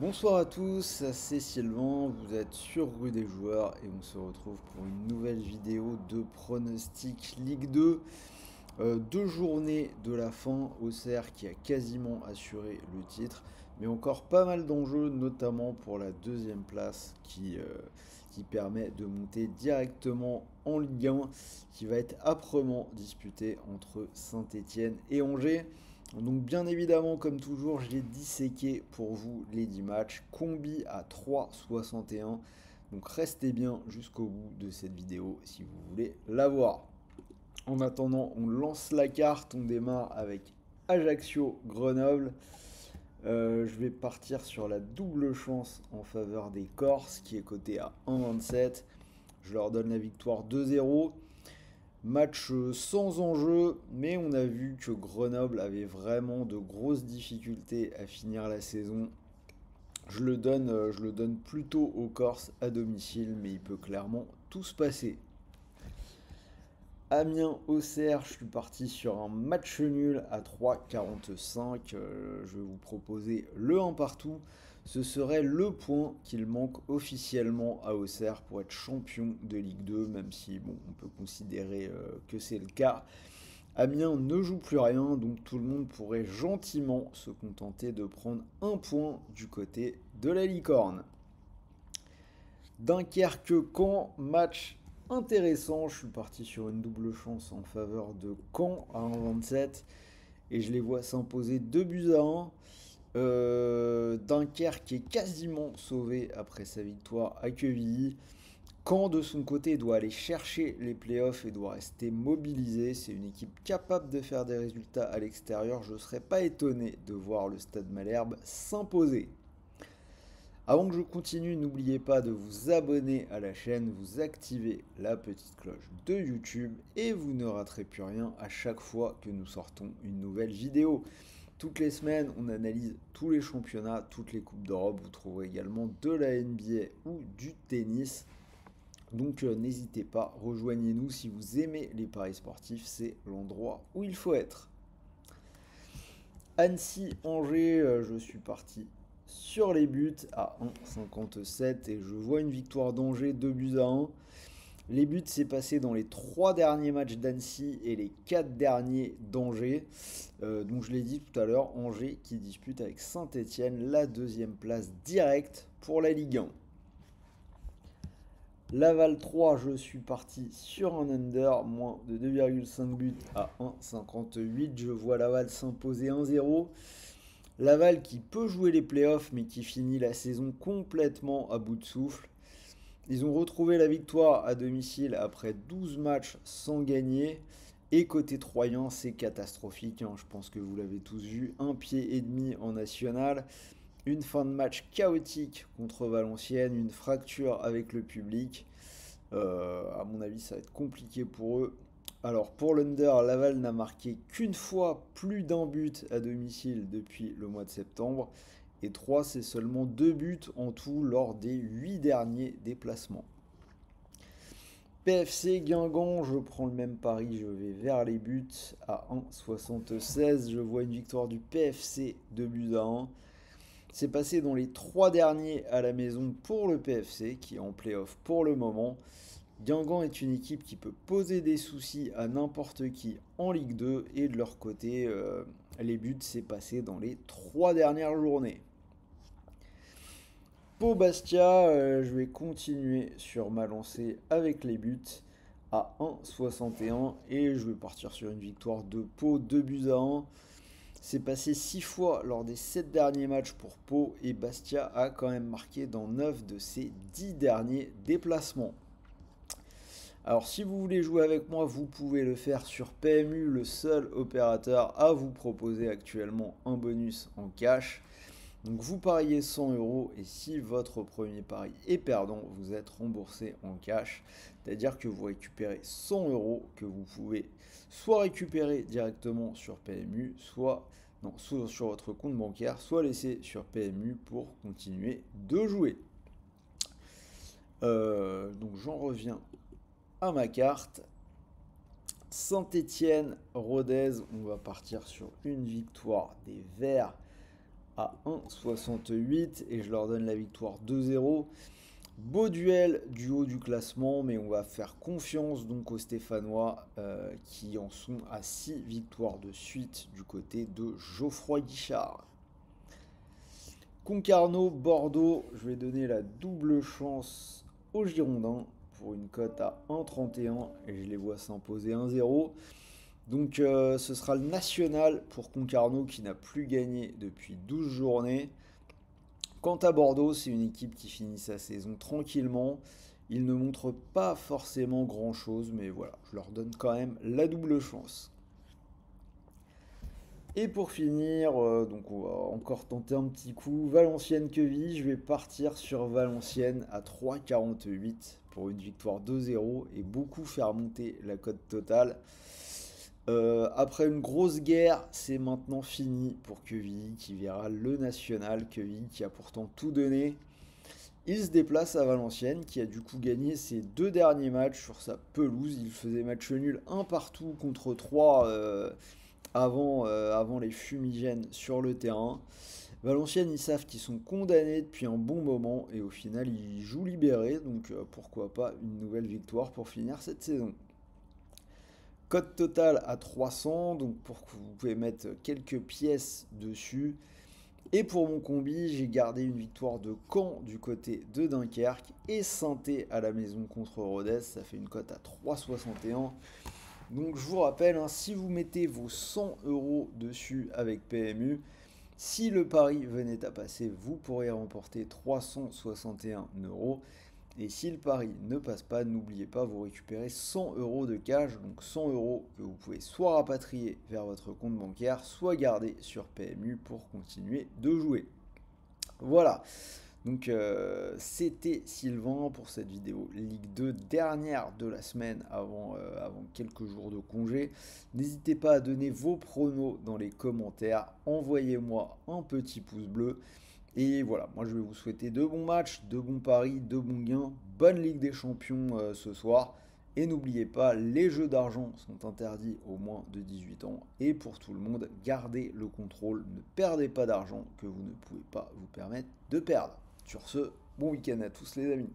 Bonsoir à tous, c'est Sylvain, vous êtes sur Rue des Joueurs et on se retrouve pour une nouvelle vidéo de pronostic Ligue 2. Deux journées de la fin, Auxerre qui a quasiment assuré le titre, mais encore pas mal d'enjeux, notamment pour la deuxième place qui permet de monter directement en Ligue 1, qui va être âprement disputée entre Saint-Étienne et Angers. Donc bien évidemment, comme toujours, j'ai disséqué pour vous les 10 matchs. Combi à 3,61. Donc restez bien jusqu'au bout de cette vidéo si vous voulez la voir. En attendant, on lance la carte, on démarre avec Ajaccio-Grenoble. Je vais partir sur la double chance en faveur des Corses qui est coté à 1,27. Je leur donne la victoire 2-0. Match sans enjeu, mais on a vu que Grenoble avait vraiment de grosses difficultés à finir la saison. Je le donne plutôt aux Corses à domicile, mais il peut clairement tout se passer. Amiens-Auxerre, je suis parti sur un match nul à 3,45. Je vais vous proposer le 1 partout. Ce serait le point qu'il manque officiellement à Auxerre pour être champion de Ligue 2, même si bon, on peut considérer que c'est le cas. Amiens ne joue plus rien, donc tout le monde pourrait gentiment se contenter de prendre un point du côté de la licorne. Dunkerque-Caen, match intéressant. Je suis parti sur une double chance en faveur de Caen à 1,27 et je les vois s'imposer 2 buts à 1. Dunkerque est quasiment sauvé après sa victoire à Quevilly. Caen, de son côté, doit aller chercher les playoffs et doit rester mobilisé. C'est une équipe capable de faire des résultats à l'extérieur. Je ne serais pas étonné de voir le Stade Malherbe s'imposer. Avant que je continue, n'oubliez pas de vous abonner à la chaîne, vous activez la petite cloche de YouTube et vous ne raterez plus rien à chaque fois que nous sortons une nouvelle vidéo. Toutes les semaines, on analyse tous les championnats, toutes les coupes d'Europe. Vous trouverez également de la NBA ou du tennis. Donc n'hésitez pas, rejoignez-nous si vous aimez les paris sportifs, c'est l'endroit où il faut être. Annecy-Angers, je suis parti sur les buts à 1,57 et je vois une victoire d'Angers 2 buts à 1. Les buts s'est passé dans les 3 derniers matchs d'Annecy et les 4 derniers d'Angers. Donc je l'ai dit tout à l'heure, Angers qui dispute avec Saint-Étienne la deuxième place directe pour la Ligue 1. Laval 3, je suis parti sur un under, moins de 2,5 buts à 1,58. Je vois Laval s'imposer 1-0. Laval qui peut jouer les playoffs mais qui finit la saison complètement à bout de souffle. Ils ont retrouvé la victoire à domicile après 12 matchs sans gagner. Et côté Troyen, c'est catastrophique, hein. Je pense que vous l'avez tous vu. Un pied et demi en national. Une fin de match chaotique contre Valenciennes. Une fracture avec le public. À mon avis, ça va être compliqué pour eux. Alors pour l'Under, Laval n'a marqué qu'une fois plus d'un but à domicile depuis le mois de septembre. Et 3, c'est seulement 2 buts en tout lors des 8 derniers déplacements. PFC Guingamp, je prends le même pari, je vais vers les buts à 1,76. Je vois une victoire du PFC 2 buts à 1. C'est passé dans les 3 derniers à la maison pour le PFC qui est en playoff pour le moment. Guingamp est une équipe qui peut poser des soucis à n'importe qui en Ligue 2 et de leur côté, les buts s'est passé dans les 3 dernières journées. Pau Bastia, je vais continuer sur ma lancée avec les buts à 1,61 et je vais partir sur une victoire de Pau 2 buts à 1. C'est passé 6 fois lors des 7 derniers matchs pour Pau et Bastia a quand même marqué dans 9 de ses 10 derniers déplacements. Alors si vous voulez jouer avec moi, vous pouvez le faire sur PMU, le seul opérateur à vous proposer actuellement un bonus en cash. Donc vous pariez 100 euros et si votre premier pari est perdant, vous êtes remboursé en cash. C'est-à-dire que vous récupérez 100 euros que vous pouvez soit récupérer directement sur PMU, soit sur votre compte bancaire, soit laisser sur PMU pour continuer de jouer. Donc j'en reviens à ma carte. Saint-Étienne, Rodez, on va partir sur une victoire des Verts à 1,68 et je leur donne la victoire 2-0. Beau duel du haut du classement, mais on va faire confiance donc aux Stéphanois qui en sont à 6 victoires de suite du côté de Geoffroy Guichard. Concarneau, Bordeaux, je vais donner la double chance aux Girondins pour une cote à 1,31 et je les vois s'imposer 1-0. Donc ce sera le national pour Concarneau qui n'a plus gagné depuis 12 journées. Quant à Bordeaux, c'est une équipe qui finit sa saison tranquillement. Ils ne montrent pas forcément grand-chose, mais voilà, je leur donne quand même la double chance. Et pour finir, donc on va encore tenter un petit coup. Valenciennes-Quevilly, je vais partir sur Valenciennes à 3,48 pour une victoire 2-0 et beaucoup faire monter la cote totale. Après une grosse guerre, c'est maintenant fini pour Quevilly qui verra le national. Quevilly qui a pourtant tout donné. Il se déplace à Valenciennes qui a du coup gagné ses 2 derniers matchs sur sa pelouse. Il faisait match nul un partout contre 3 avant les fumigènes sur le terrain. Valenciennes, ils savent qu'ils sont condamnés depuis un bon moment et au final, ils jouent libérés. Donc pourquoi pas une nouvelle victoire pour finir cette saison. Cote totale à 300, donc vous pouvez mettre quelques pièces dessus. Et pour mon combi, j'ai gardé une victoire de Caen du côté de Dunkerque et Saint-Étienne à la maison contre Rodez. Ça fait une cote à 3,61. Donc je vous rappelle, hein, si vous mettez vos 100 € dessus avec PMU, si le pari venait à passer, vous pourrez remporter 361 €. Et si le pari ne passe pas, n'oubliez pas, vous récupérez 100 € de cash, donc 100 € que vous pouvez soit rapatrier vers votre compte bancaire, soit garder sur PMU pour continuer de jouer. Voilà, donc c'était Sylvain pour cette vidéo Ligue 2, dernière de la semaine avant quelques jours de congé. N'hésitez pas à donner vos pronos dans les commentaires, envoyez-moi un petit pouce bleu. Et voilà, moi je vais vous souhaiter de bons matchs, de bons paris, de bons gains, bonne Ligue des Champions ce soir. Et n'oubliez pas, les jeux d'argent sont interdits aux moins de 18 ans. Et pour tout le monde, gardez le contrôle, ne perdez pas d'argent que vous ne pouvez pas vous permettre de perdre. Sur ce, bon week-end à tous les amis.